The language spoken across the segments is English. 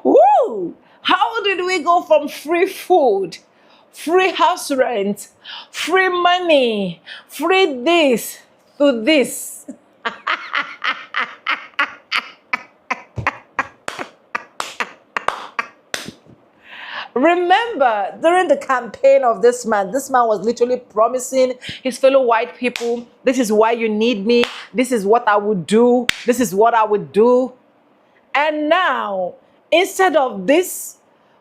Woo! How did we go from free food, free house rent, free money, free this to this? Remember, during the campaign of this man was literally promising his fellow white people, this is why you need me, this is what I would do, this is what I would do. And now, instead of this,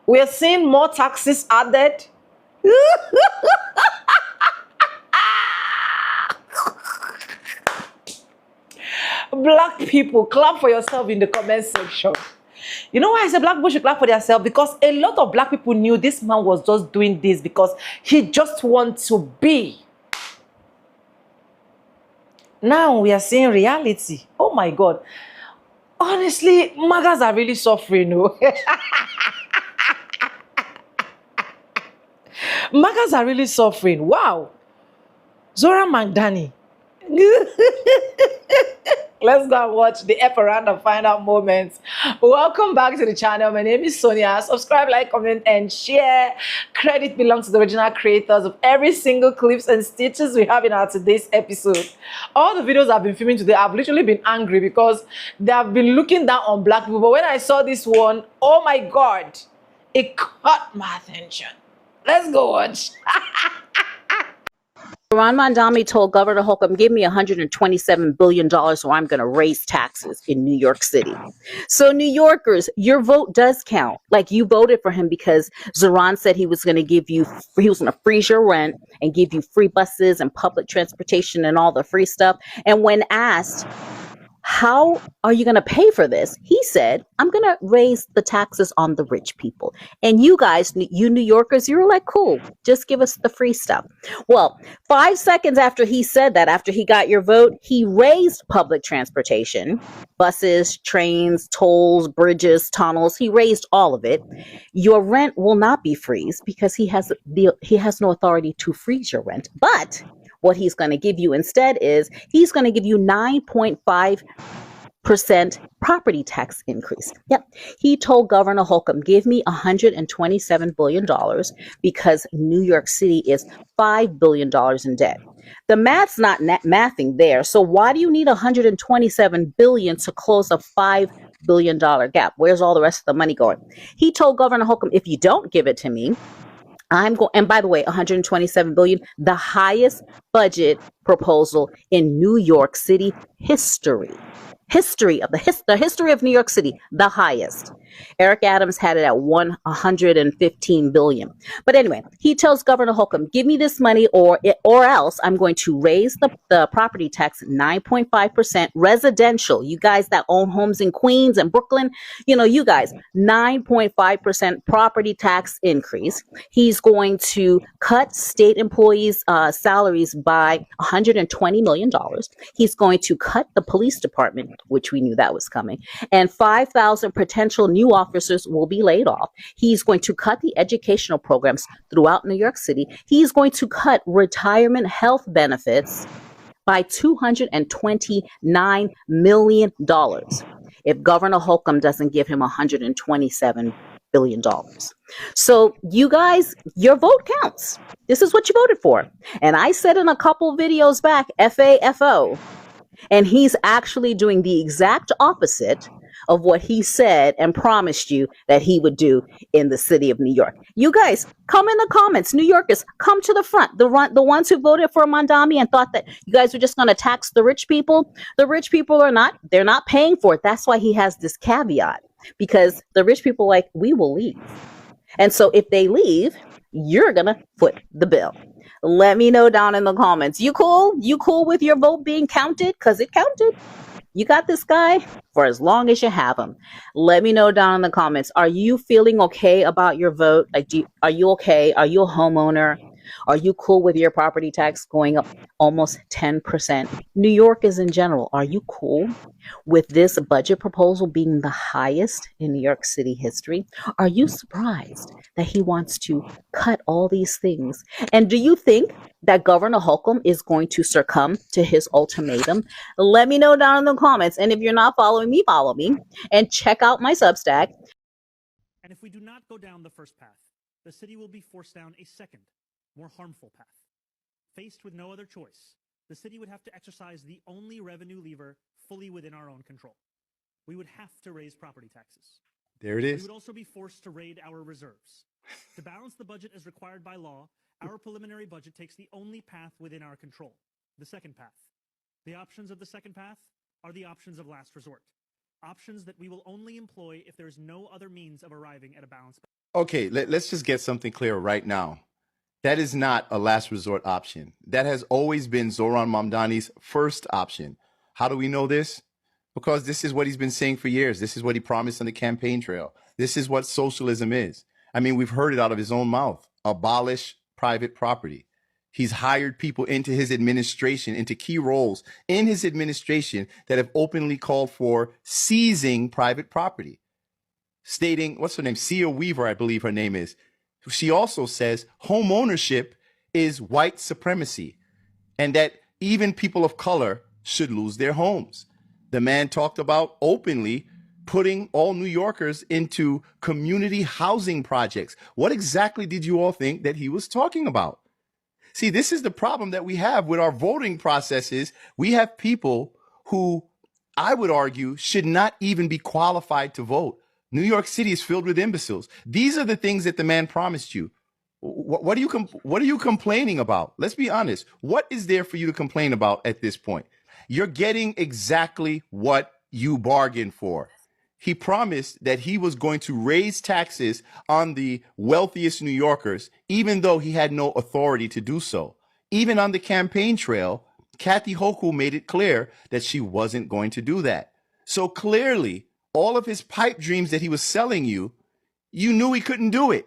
we're seeing more taxes added. Black people, clap for yourself in the comment section. You know why I say black people should clap for themselves? Because a lot of black people knew this man was just doing this because he just wants to be. Now we are seeing reality. Oh my God. Honestly, MAGAs are really suffering. No? MAGAs are really suffering. Wow. Zora Magdani. Let's go and watch the F around and find out moments. Welcome back to the channel. My name is Sonia. Subscribe, like, comment, and share. Credit belongs to the original creators of every single clips and stitches we have in our today's episode. All the videos I've been filming today, I've literally been angry because they have been looking down on black people. But when I saw this one, oh my God, it caught my attention. Let's go watch. Ron Mondami told Governor Holcomb, give me $127 billion or I'm going to raise taxes in New York City. So New Yorkers, your vote does count. Like, you voted for him because Zoran said he was going to freeze your rent and give you free buses and public transportation and all the free stuff. And when asked, how are you going to pay for this? He said, I'm going to raise the taxes on the rich people. And you guys, you New Yorkers, you were like, cool, just give us the free stuff. Well, 5 seconds after he said that, after he got your vote, he raised public transportation, buses, trains, tolls, bridges, tunnels. He raised all of it. Your rent will not be freeze because he has no authority to freeze your rent. But what he's going to give you instead is he's going to give you 9.5% property tax increase. Yep. He told Governor Holcomb, give me $127 billion because New York City is $5 billion in debt. The math's not mathing there. So why do you need $127 billion to close a $5 billion gap? Where's all the rest of the money going? He told Governor Holcomb, if you don't give it to me, and by the way, $127 billion, the highest budget proposal in New York City history. The history of New York City, the highest. Eric Adams had it at $115 billion. But anyway, he tells Governor Holcomb, give me this money or else I'm going to raise the property tax 9.5%. Residential, you guys that own homes in Queens and Brooklyn, you guys, 9.5% property tax increase. He's going to cut state employees' salaries by $120 million. He's going to cut the police department, which we knew that was coming, and 5,000 potential new officers will be laid off. He's going to cut the educational programs throughout New York City. He's going to cut retirement health benefits by $229 million if Governor Holcomb doesn't give him $127 billion. So you guys, your vote counts. This is what you voted for. And I said in a couple videos back, FAFO. And he's actually doing the exact opposite of what he said and promised you that he would do in the city of New York. You guys, come in the comments. New Yorkers, come to the front. The ones who voted for Mondami and thought that you guys were just going to tax the rich people. The rich people they're not paying for it. That's why he has this caveat, because the rich people we will leave. And so if they leave, you're going to foot the bill. Let me know down in the comments. You cool? You cool with your vote being counted? Because it counted. You got this guy for as long as you have him. Let me know down in the comments. Are you feeling okay about your vote? Are you okay? Are you a homeowner? Are you cool with your property tax going up almost 10%? New York is in general. Are you cool with this budget proposal being the highest in New York City history? Are you surprised that he wants to cut all these things? And do you think that Governor Holcomb is going to succumb to his ultimatum? Let me know down in the comments. And if you're not following me, follow me and check out my Substack. And if we do not go down the first path, the city will be forced down a second, more harmful path. Faced with no other choice, the city would have to exercise the only revenue lever fully within our own control. We would have to raise property taxes. There it is. We would also be forced to raid our reserves. To balance the budget as required by law, our preliminary budget takes the only path within our control, the second path. The options of the second path are the options of last resort. Options that we will only employ if there is no other means of arriving at a balanced. Okay, let's just get something clear right now. That is not a last resort option. That has always been Zoran Mamdani's first option. How do we know this? Because this is what he's been saying for years. This is what he promised on the campaign trail. This is what socialism is. I mean, we've heard it out of his own mouth. Abolish private property. He's hired people into his administration, into key roles in his administration that have openly called for seizing private property. Stating, what's her name? Sia Weaver, I believe her name is. She also says home ownership is white supremacy and that even people of color should lose their homes. The man talked about openly putting all New Yorkers into community housing projects. What exactly did you all think that he was talking about? See, this is the problem that we have with our voting processes. We have people who I would argue should not even be qualified to vote. New York City is filled with imbeciles. These are the things that the man promised you. What are you complaining about? Let's be honest. What is there for you to complain about at this point? You're getting exactly what you bargained for. He promised that he was going to raise taxes on the wealthiest New Yorkers, even though he had no authority to do so. Even on the campaign trail, Kathy Hochul made it clear that she wasn't going to do that. So clearly, all of his pipe dreams that he was selling you, you knew he couldn't do it.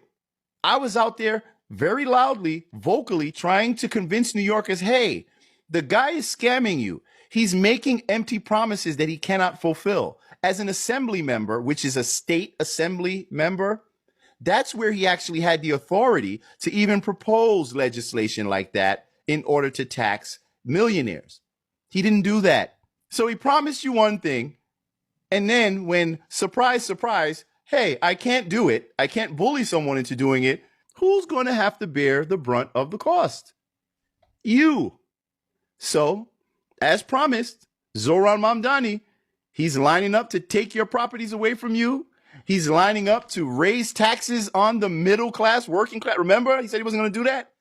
I was out there very loudly, vocally trying to convince New Yorkers, hey, the guy is scamming you. He's making empty promises that he cannot fulfill. As an assembly member, which is a state assembly member, that's where he actually had the authority to even propose legislation like that in order to tax millionaires. He didn't do that. So he promised you one thing. And then when, surprise, surprise, hey, I can't do it. I can't bully someone into doing it. Who's going to have to bear the brunt of the cost? You. So, as promised, Zoran Mamdani, he's lining up to take your properties away from you. He's lining up to raise taxes on the middle class, working class. Remember, he said he wasn't going to do that.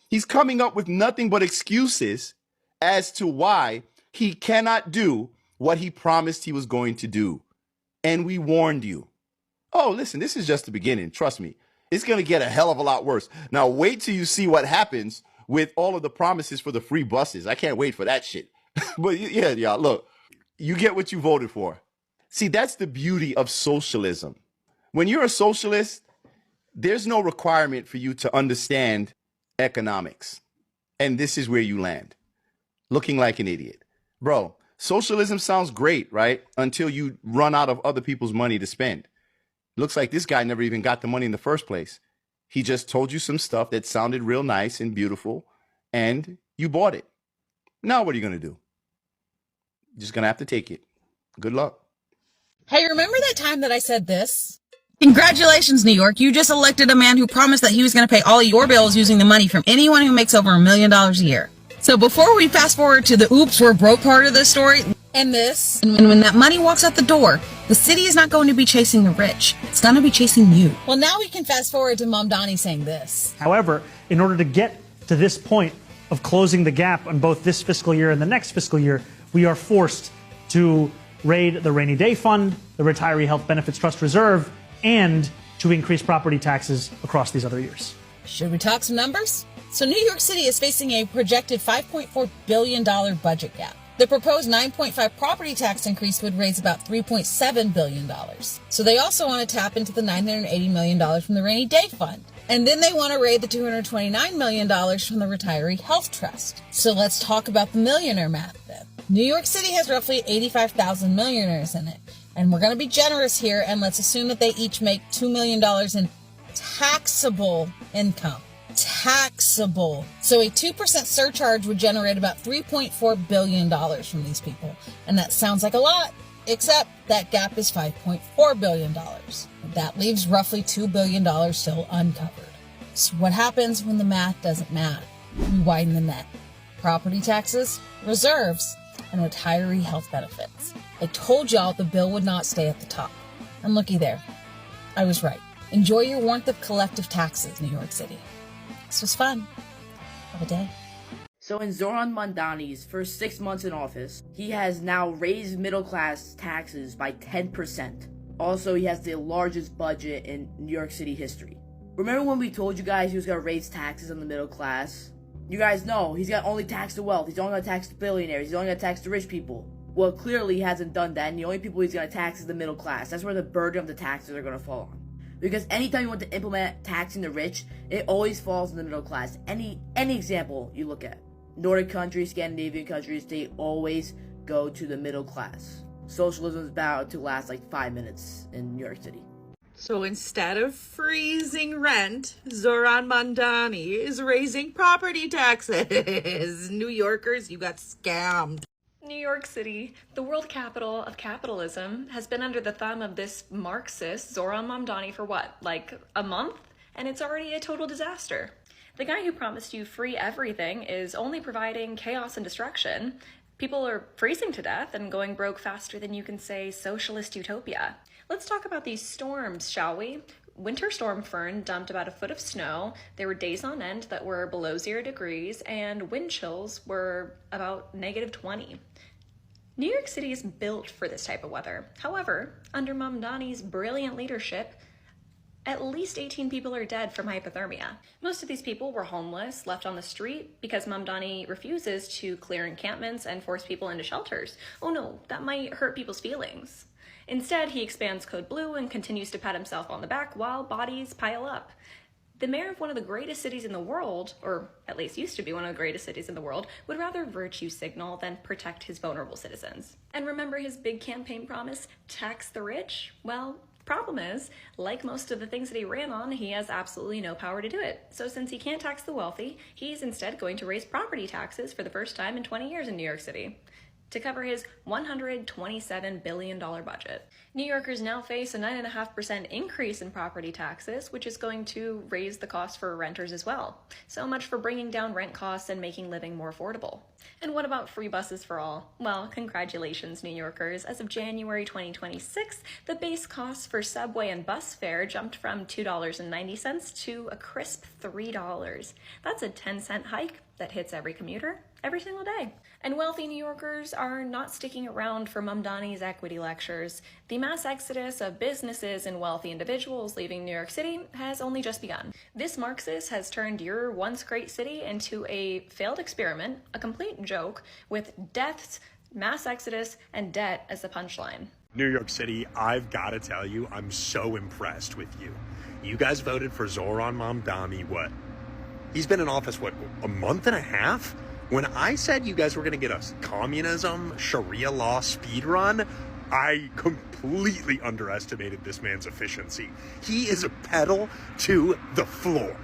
He's coming up with nothing but excuses as to why he cannot do what he promised he was going to do. And we warned you. Oh, listen, this is just the beginning. Trust me. It's going to get a hell of a lot worse. Now, wait till you see what happens with all of the promises for the free buses. I can't wait for that shit. But yeah, y'all, look, you get what you voted for. See, that's the beauty of socialism. When you're a socialist, there's no requirement for you to understand economics. And this is where you land, looking like an idiot. Bro, socialism sounds great, right? Until you run out of other people's money to spend. Looks like this guy never even got the money in the first place. He just told you some stuff that sounded real nice and beautiful, and you bought it. Now what are you going to do? You're just going to have to take it. Good luck. Hey, remember that time that I said this? Congratulations, New York. You just elected a man who promised that he was going to pay all of your bills using the money from anyone who makes over $1 million a year. So before we fast forward to the oops, we're broke part of the story, and this, and when that money walks out the door, the city is not going to be chasing the rich. It's going to be chasing you. Well, now we can fast forward to Mamdani saying this. However, in order to get to this point of closing the gap on both this fiscal year and the next fiscal year, we are forced to raid the rainy day fund, the retiree health benefits trust reserve, and to increase property taxes across these other years. Should we talk some numbers? So New York City is facing a projected $5.4 billion budget gap. The proposed 9.5 property tax increase would raise about $3.7 billion. So they also want to tap into the $980 million from the Rainy Day Fund. And then they want to raid the $229 million from the Retiree Health Trust. So let's talk about the millionaire math then. New York City has roughly 85,000 millionaires in it. And we're going to be generous here, and let's assume that they each make $2 million in taxable income. Taxable. So a 2% surcharge would generate about $3.4 billion from these people. And that sounds like a lot, except that gap is $5.4 billion. That leaves roughly $2 billion still uncovered. So what happens when the math doesn't math? We widen the net. Property taxes, reserves, and retiree health benefits. I told y'all the bill would not stay at the top. And looky there. I was right. Enjoy your warmth of collective taxes, New York City. This was fun. Have a day. So in Zoran Mamdani's first 6 months in office, he has now raised middle-class taxes by 10%. Also, he has the largest budget in New York City history. Remember when we told you guys he was going to raise taxes on the middle class? You guys know he's going to only tax the wealth. He's only going to tax the billionaires. He's only going to tax the rich people. Well, clearly he hasn't done that, and the only people he's going to tax is the middle class. That's where the burden of the taxes are going to fall on. Because anytime you want to implement taxing the rich, it always falls in the middle class. Any example you look at. Nordic countries, Scandinavian countries, they always go to the middle class. Socialism is about to last like 5 minutes in New York City. So instead of freezing rent, Zoran Mamdani is raising property taxes. New Yorkers, you got scammed. New York City, the world capital of capitalism, has been under the thumb of this Marxist Zoran Mamdani for what, like a month? And it's already a total disaster. The guy who promised you free everything is only providing chaos and destruction. People are freezing to death and going broke faster than you can say socialist utopia. Let's talk about these storms, shall we? Winter storm Fern dumped about a foot of snow. There were days on end that were below 0 degrees, and wind chills were about -20. New York City is built for this type of weather. However, under Mamdani's brilliant leadership, at least 18 people are dead from hypothermia. Most of these people were homeless, left on the street, because Mamdani refuses to clear encampments and force people into shelters. Oh no, that might hurt people's feelings. Instead, he expands Code Blue and continues to pat himself on the back while bodies pile up. The mayor of one of the greatest cities in the world, or at least used to be one of the greatest cities in the world, would rather virtue signal than protect his vulnerable citizens. And remember his big campaign promise, tax the rich? Well, problem is, like most of the things that he ran on, he has absolutely no power to do it. So since he can't tax the wealthy, he's instead going to raise property taxes for the first time in 20 years in New York City to cover his $127 billion budget. New Yorkers now face a 9.5% increase in property taxes, which is going to raise the cost for renters as well. So much for bringing down rent costs and making living more affordable. And what about free buses for all? Well, congratulations, New Yorkers. As of January 2026, the base cost for subway and bus fare jumped from $2.90 to a crisp $3. That's a 10-cent hike that hits every commuter every single day. And wealthy New Yorkers are not sticking around for Mamdani's equity lectures. The mass exodus of businesses and wealthy individuals leaving New York City has only just begun. This Marxist has turned your once great city into a failed experiment, a complete joke, with deaths, mass exodus, and debt as the punchline. New York City, I've got to tell you, I'm so impressed with you. You guys voted for Zoran Mamdani, what? He's been in office, what, a month and a half? When I said you guys were going to get us communism, Sharia law speed run, I completely underestimated this man's efficiency. He is a pedal to the floor,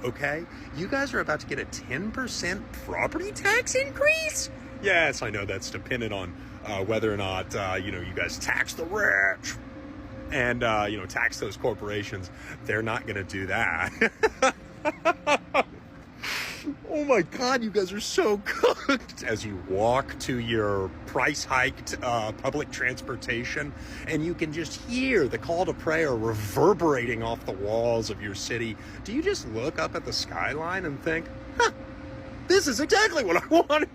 okay? You guys are about to get a 10% property tax increase? Yes, I know that's dependent on whether or not, you guys tax the rich and, tax those corporations. They're not going to do that. Oh my God, you guys are so cooked. As you walk to your price-hiked public transportation, and you can just hear the call to prayer reverberating off the walls of your city, do you just look up at the skyline and think, this is exactly what I wanted?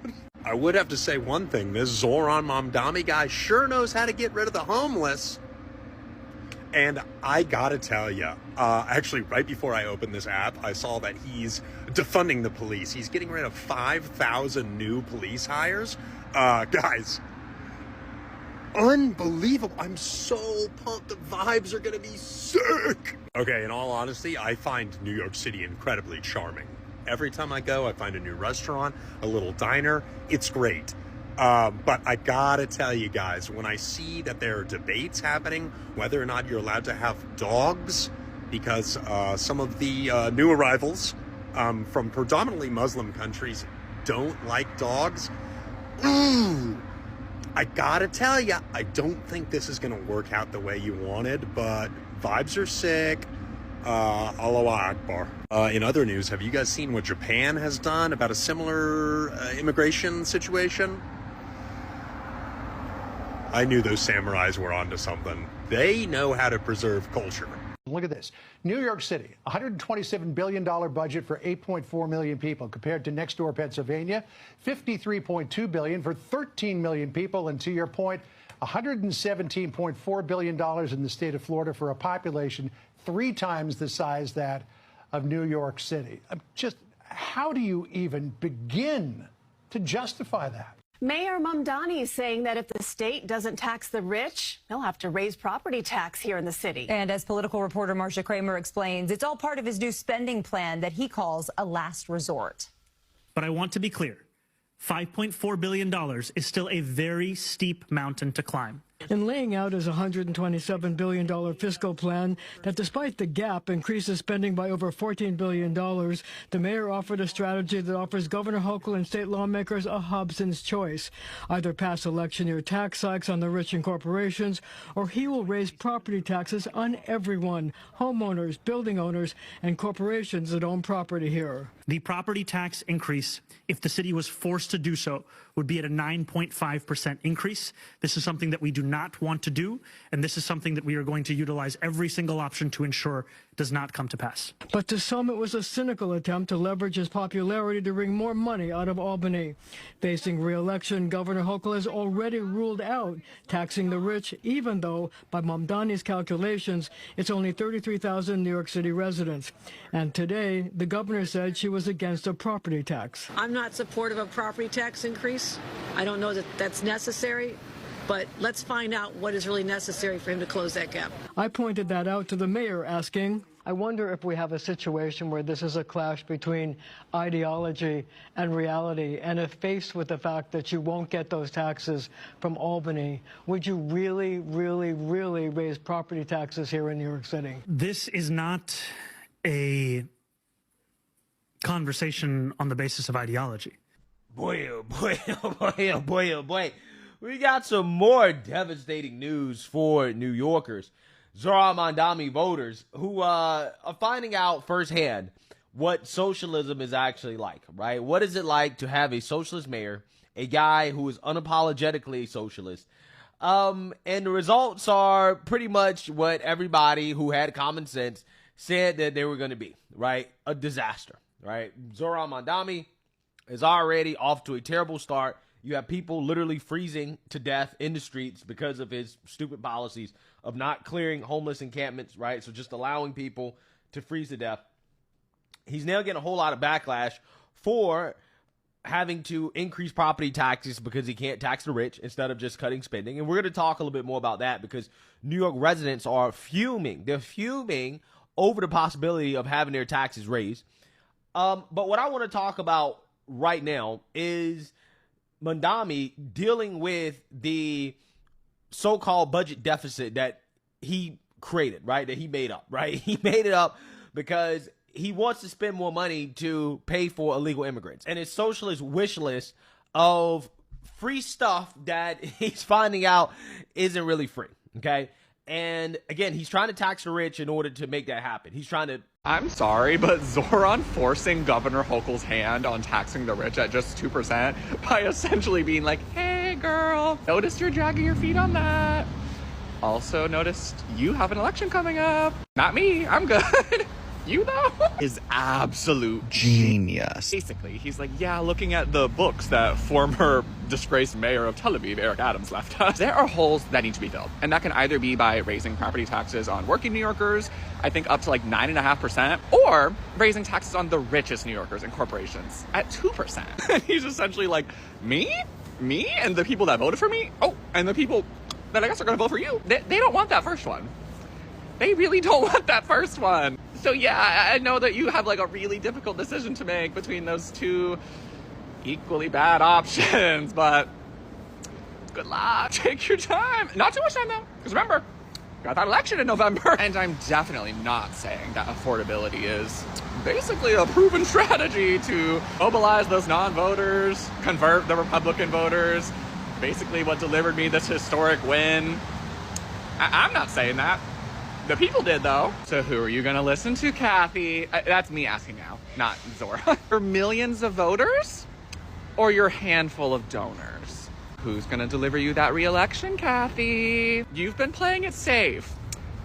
I would have to say one thing, this Zoran Mamdani guy sure knows how to get rid of the homeless. And I gotta tell you, actually, right before I opened this app, I saw that he's defunding the police. He's getting rid of 5,000 new police hires. Guys, unbelievable. I'm so pumped. The vibes are gonna be sick. Okay, in all honesty, I find New York City incredibly charming. Every time I go, I find a new restaurant, a little diner. It's great. But I gotta tell you guys, when I see that there are debates happening, whether or not you're allowed to have dogs, because some of the new arrivals from predominantly Muslim countries don't like dogs, I gotta tell you, I don't think this is gonna work out the way you wanted, but vibes are sick. Allahu Akbar. In other news, have you guys seen what Japan has done about a similar immigration situation? I knew those samurais were onto something. They know how to preserve culture. Look at this. New York City, $127 billion budget for 8.4 million people, compared to next door Pennsylvania, $53.2 billion for 13 million people. And to your point, $117.4 billion in the state of Florida for a population 3 times the size that of New York City. Just how do you even begin to justify that? Mayor Mamdani is saying that if the state doesn't tax the rich, they'll have to raise property tax here in the city. And as political reporter Marcia Kramer explains, it's all part of his new spending plan that he calls a last resort. But I want to be clear. $5.4 billion is still a very steep mountain to climb. In laying out his $127 billion fiscal plan that, despite the gap, increases spending by over $14 billion, the mayor offered a strategy that offers Governor Hochul and state lawmakers a Hobson's choice. Either pass election year tax hikes on the rich and corporations, or he will raise property taxes on everyone, homeowners, building owners, and corporations that own property here. The property tax increase, if the city was forced to do so, would be at a 9.5% increase. This is something that we do not want to do, and this is something that we are going to utilize every single option to ensure does not come to pass. But to some, it was a cynical attempt to leverage his popularity to wring more money out of Albany. Facing re-election, Governor Hochul has already ruled out taxing the rich, even though, by Mamdani's calculations, it's only 33,000 New York City residents. And today, the governor said she was against a property tax. I'm not supportive of a property tax increase. I don't know that that's necessary. But let's find out what is really necessary for him to close that gap. I pointed that out to the mayor, asking, I wonder if we have a situation where this is a clash between ideology and reality, and if faced with the fact that you won't get those taxes from Albany, would you really, really, really raise property taxes here in New York City? This is not a conversation on the basis of ideology. Boy, oh boy, oh boy, oh boy, oh boy. We got some more devastating news for New Yorkers. Zohran Mamdani voters who are finding out firsthand what socialism is actually like, right? What is it like to have a socialist mayor, a guy who is unapologetically a socialist? And the results are pretty much what everybody who had common sense said that they were going to be, right? A disaster, right? Zohran Mamdani is already off to a terrible start. You have people literally freezing to death in the streets because of his stupid policies of not clearing homeless encampments, right? So just allowing people to freeze to death. He's now getting a whole lot of backlash for having to increase property taxes because he can't tax the rich instead of just cutting spending. And we're going to talk a little bit more about that because New York residents are fuming. They're fuming over the possibility of having their taxes raised. But what I want to talk about right now is Mamdani dealing with the so-called budget deficit that he created, right? That he made up, right? He made it up because he wants to spend more money to pay for illegal immigrants. And his socialist wish list of free stuff that he's finding out isn't really free, okay? And again, he's trying to tax the rich in order to make that happen. He's trying to... I'm sorry, but Zohran forcing Governor Hochul's hand on taxing the rich at just 2% by essentially being like, hey girl, noticed you're dragging your feet on that. Also noticed you have an election coming up. Not me, I'm good. you, though, is absolute genius. Basically, he's like, yeah, looking at the books that former disgraced mayor of Tel Aviv, Eric Adams, left us, there are holes that need to be filled. And that can either be by raising property taxes on working New Yorkers, I think up to like 9.5%, or raising taxes on the richest New Yorkers and corporations at 2%. And he's essentially like, me, and the people that voted for me? Oh, and the people that I guess are going to vote for you. They don't want that first one. They really don't want that first one. So yeah, I know that you have like a really difficult decision to make between those two equally bad options, but good luck. Take your time. Not too much time though, because remember, we got that election in November. And I'm definitely not saying that affordability is basically a proven strategy to mobilize those non-voters, convert the Republican voters, basically what delivered me this historic win. I'm not saying that. The people did, though. So who are you going to listen to, Kathy? That's me asking now, not Zora. Your millions of voters or your handful of donors? Who's going to deliver you that re-election, Kathy? You've been playing it safe.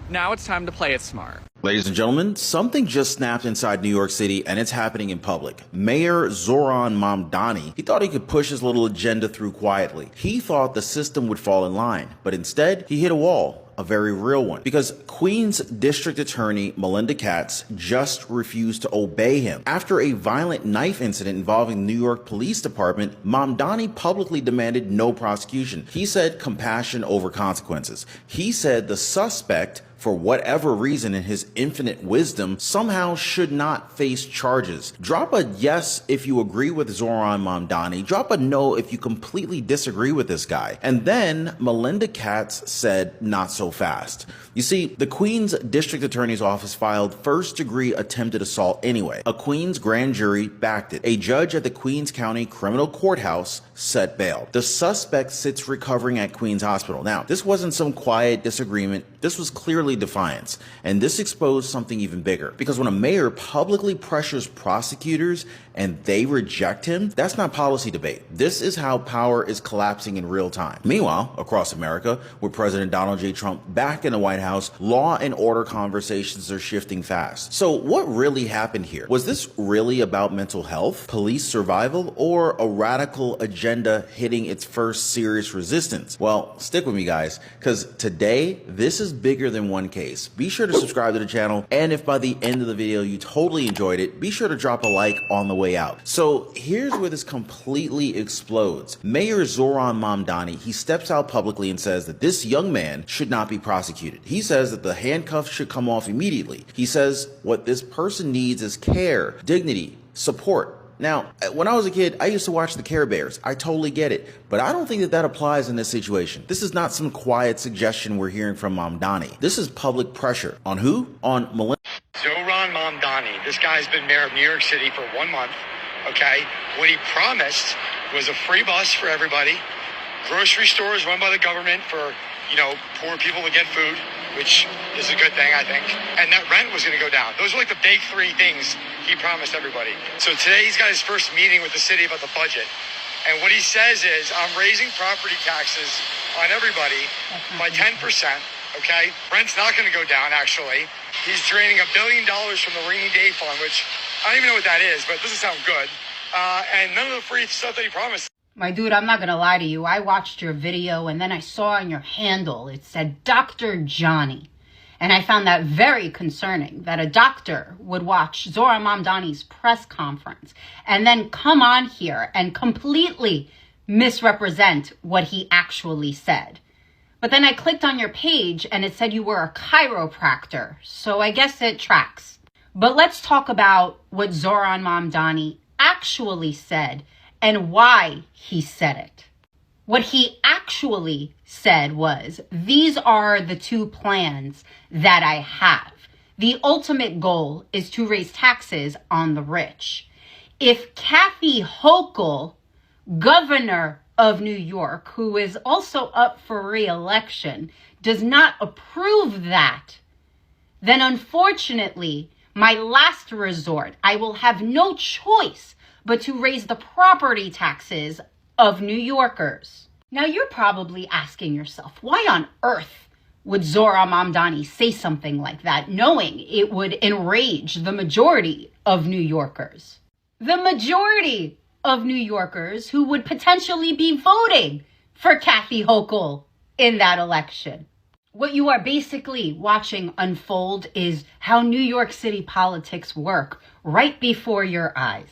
Now it's time to play it smart. Ladies and gentlemen, something just snapped inside New York City, and it's happening in public. Mayor Zoran Mamdani, he thought he could push his little agenda through quietly. He thought the system would fall in line, but instead he hit a wall. A very real one, because Queens District Attorney Melinda Katz just refused to obey him. After a violent knife incident involving the New York Police Department, Mamdani publicly demanded no prosecution. He said compassion over consequences. He said the suspect, for whatever reason in his infinite wisdom, somehow should not face charges. Drop a yes if you agree with Zoran Mamdani. Drop a no if you completely disagree with this guy. And then Melinda Katz said, not so fast. You see, the Queens District Attorney's Office filed first-degree attempted assault anyway. A Queens grand jury backed it. A judge at the Queens County Criminal Courthouse set bail. The suspect sits recovering at Queens Hospital. Now, this wasn't some quiet disagreement. This was clearly defiance. And this exposed something even bigger. Because when a mayor publicly pressures prosecutors and they reject him, that's not policy debate. This is how power is collapsing in real time. Meanwhile, across America, with President Donald J. Trump back in the White House, law and order conversations are shifting fast. So what really happened here? Was this really about mental health, police survival, or a radical agenda hitting its first serious resistance? Well, stick with me, guys, because today, this is bigger than one case. Be sure to subscribe to the channel, and if by the end of the video you totally enjoyed it, be sure to drop a like on the way out. So here's where this completely explodes. Mayor Zoran Mamdani, he steps out publicly and says that this young man should not be prosecuted. He says that the handcuffs should come off immediately. He says what this person needs is care, dignity, support. Now, when I was a kid, I used to watch the Care Bears. I totally get it. But I don't think that that applies in this situation. This is not some quiet suggestion we're hearing from Mamdani. This is public pressure. On who? On Melinda. Zoran Mamdani. This guy's been mayor of New York City for 1 month, okay? What he promised was a free bus for everybody, grocery stores run by the government for, poor people to get food, which is a good thing, I think. And that rent was going to go down. Those are like the big 3 things he promised everybody. So today he's got his first meeting with the city about the budget. And what he says is, I'm raising property taxes on everybody by 10%, okay? Rent's not going to go down, actually. He's draining $1 billion from the rainy day fund, which I don't even know what that is, but it doesn't sound good. And none of the free stuff that he promised. My dude, I'm not going to lie to you. I watched your video and then I saw on your handle, it said Dr. Johnny. And I found that very concerning that a doctor would watch Zoran Mamdani's press conference and then come on here and completely misrepresent what he actually said. But then I clicked on your page and it said you were a chiropractor. So I guess it tracks. But let's talk about what Zoran Mamdani actually said and why he said it. What he actually said was, these are the 2 plans that I have. The ultimate goal is to raise taxes on the rich. If Kathy Hochul, governor of New York, who is also up for re-election, does not approve that, then unfortunately, my last resort, I will have no choice but to raise the property taxes of New Yorkers. Now you're probably asking yourself, why on earth would Zohran Mamdani say something like that, knowing it would enrage the majority of New Yorkers? The majority of New Yorkers who would potentially be voting for Kathy Hochul in that election. What you are basically watching unfold is how New York City politics work right before your eyes.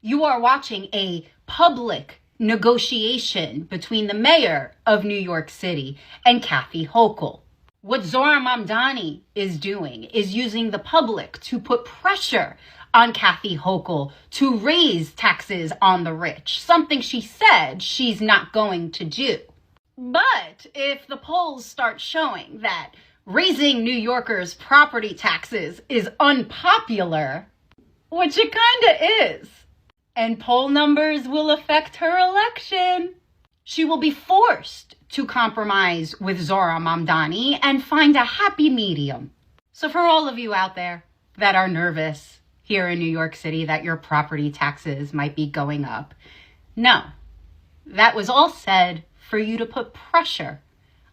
You are watching a public negotiation between the mayor of New York City and Kathy Hochul. What Zohran Mamdani is doing is using the public to put pressure on Kathy Hochul to raise taxes on the rich, something she said she's not going to do. But if the polls start showing that raising New Yorkers' property taxes is unpopular, which it kinda is, and poll numbers will affect her election, she will be forced to compromise with Zohran Mamdani and find a happy medium. So for all of you out there that are nervous here in New York City that your property taxes might be going up, no, that was all said for you to put pressure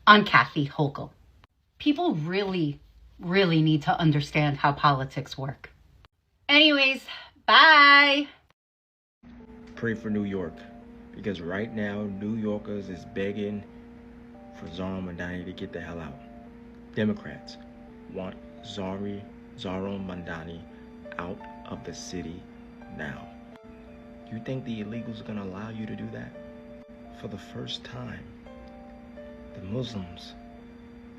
on Kathy Hochul. People really, really need to understand how politics work. Anyways, bye. Pray for New York, because right now New Yorkers is begging for Zohran Mamdani to get the hell out. Democrats want Zohran Mamdani out of the city now. You think the illegals are gonna allow you to do that? For the first time, the Muslims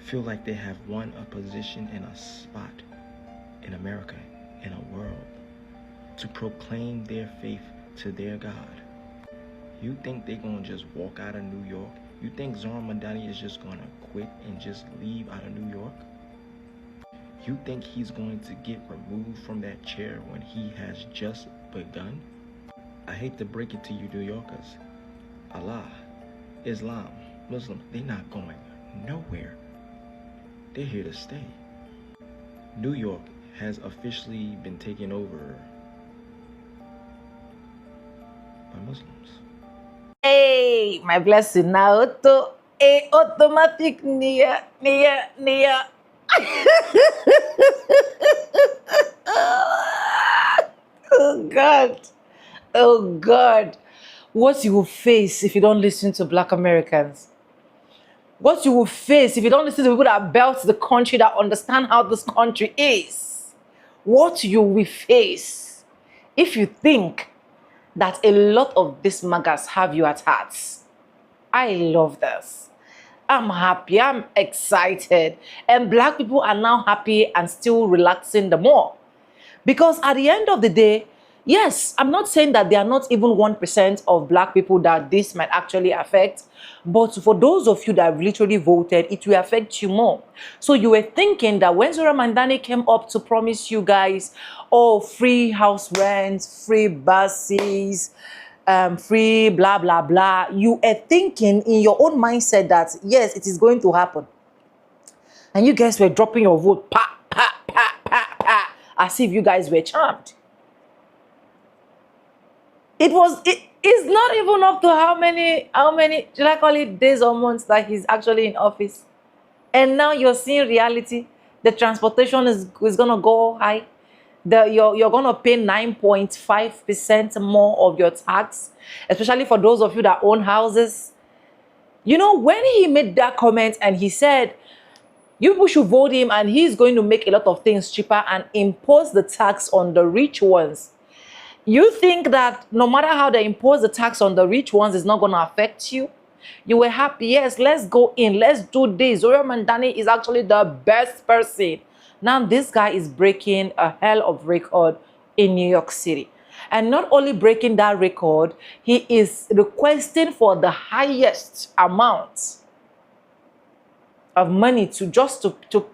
feel like they have won a position in a spot in America, in a world, to proclaim their faith to their God. You think they're gonna just walk out of New York? You think Zohran Mamdani is just gonna quit and just leave out of New York? You think he's going to get removed from that chair when he has just begun? I hate to break it to you New Yorkers. Allah, Islam, Muslim, they're not going nowhere. They're here to stay. New York has officially been taken over by Muslims. Hey, my blessing now. Automatic Nia. Oh God. Oh God. What you will face if you don't listen to Black Americans. What you will face if you don't listen to people that built the country, that understand how this country is. What you will face if you think that a lot of these magas have you at heart. I love this. I'm happy. I'm excited. And Black people are now happy and still relaxing the more. Because at the end of the day, yes, I'm not saying that there are not even 1% of Black people that this might actually affect. But for those of you that literally voted, it will affect you more. So you were thinking that when Zohran Mamdani came up to promise you guys, oh, free house rents, free buses, free blah, blah, blah. You are thinking in your own mindset that, yes, it is going to happen. And you guys were dropping your vote, pa, pa, pa, pa, pa, as if you guys were charmed. It's not even up to how many, should I call it days or months that he's actually in office. And now you're seeing reality. The transportation is going to go high. You're going to pay 9.5% more of your tax, especially for those of you that own houses. You know, when he made that comment and he said, you people should vote him and he's going to make a lot of things cheaper and impose the tax on the rich ones. You think that no matter how they impose the tax on the rich ones, it's not going to affect you? You were happy, yes, let's go in, let's do this. Zohran Mamdani is actually the best person. Now this guy is breaking a hell of record in New York City. And not only breaking that record, he is requesting for the highest amount of money to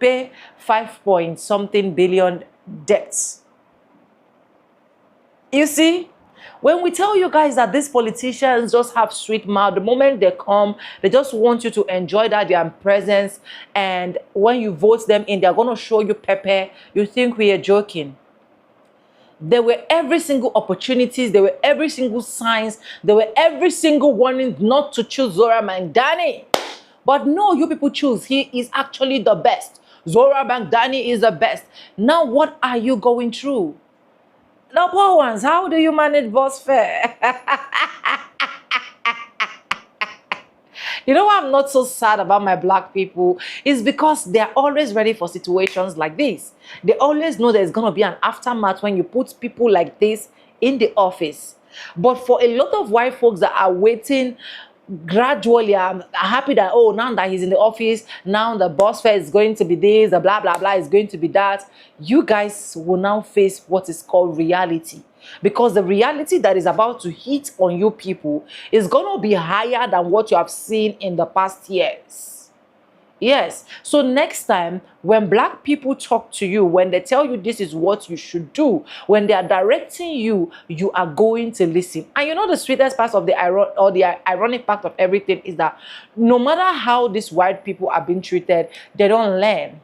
pay 5-point-something billion debts. You see, when we tell you guys that these politicians just have sweet mouth, the moment they come, they just want you to enjoy their presence. And when you vote them in, they're going to show you pepper. You think we are joking. There were every single opportunities. There were every single signs. There were every single warning not to choose Zohran Mamdani. But no, you people choose. He is actually the best. Zora Magdani is the best. Now, what are you going through? The poor ones, how do you manage bus fare? You know why I'm not so sad about my black people? Is because they're always ready for situations like this. They always know there's going to be an aftermath when you put people like this in the office. But for a lot of white folks that are waiting gradually, I'm happy that, oh, now that he's in the office, now the bus fare is going to be this, the blah, blah, blah is going to be that. You guys will now face what is called reality. Because the reality that is about to hit on you people is going to be higher than what you have seen in the past years. Yes. So next time, when black people talk to you, when they tell you this is what you should do, when they are directing you, you are going to listen. And you know the sweetest part of the ironic part of everything is that no matter how these white people are being treated, they don't learn.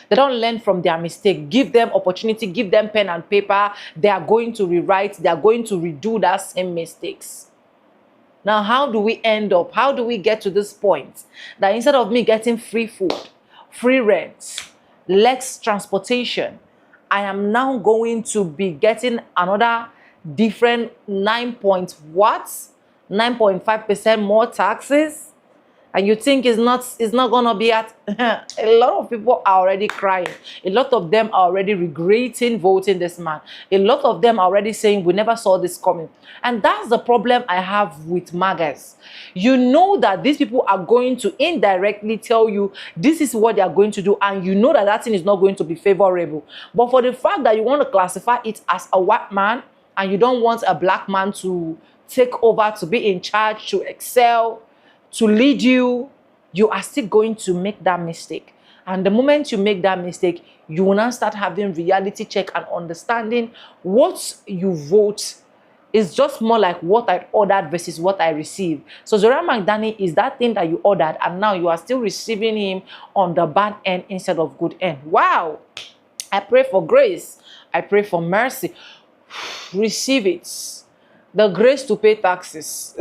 They don't learn from their mistake. Give them opportunity, give them pen and paper. They are going to rewrite, they are going to redo that same mistakes. Now, how do we end up? How do we get to this point that instead of me getting free food, free rent, less transportation, I am now going to be getting another different 9.5% more taxes? And you think it's not gonna be at a lot of people are already crying. A lot of them are already regretting voting this man. A lot of them are already saying we never saw this coming. And that's the problem I have with MAGAs. You know that these people are going to indirectly tell you this is what they are going to do, and you know that that thing is not going to be favorable. But for the fact that you want to classify it as a white man and you don't want a black man to take over, to be in charge, to excel, to lead you, you are still going to make that mistake. And the moment you make that mistake, you will now start having reality check and understanding what you vote is just more like what I ordered versus what I received. So Zora Magdani is that thing that you ordered, and now you are still receiving him on the bad end instead of good end. Wow! I pray for grace. I pray for mercy. Receive it. The grace to pay taxes.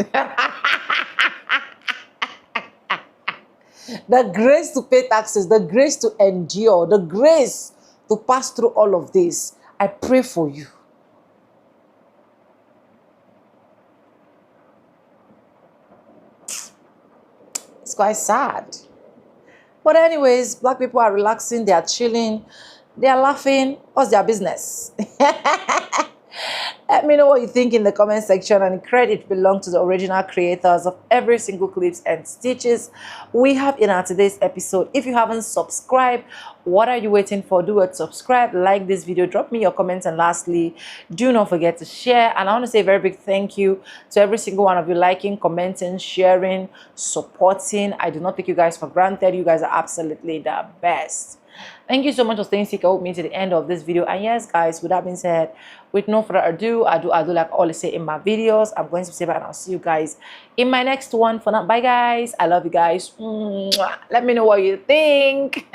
The grace to pay taxes, the grace to endure, the grace to pass through all of this. I pray for you. It's quite sad. But anyways, black people are relaxing, they are chilling, they are laughing. What's their business? Let me know what you think in the comment section, and credit belongs to the original creators of every single clips and stitches we have in our today's episode. If you haven't subscribed, what are you waiting for? Do it, subscribe, like this video, drop me your comments, and lastly, do not forget to share. And I want to say a very big thank you to every single one of you liking, commenting, sharing, supporting. I do not take you guys for granted. You guys are absolutely the best. Thank you so much for staying sticker with me to the end of this video. And yes, guys, with that being said, with no further ado, I do like I always say in my videos, I'm going to say bye, and I'll see you guys in my next one. For now, bye guys. I love you guys. Let me know what you think.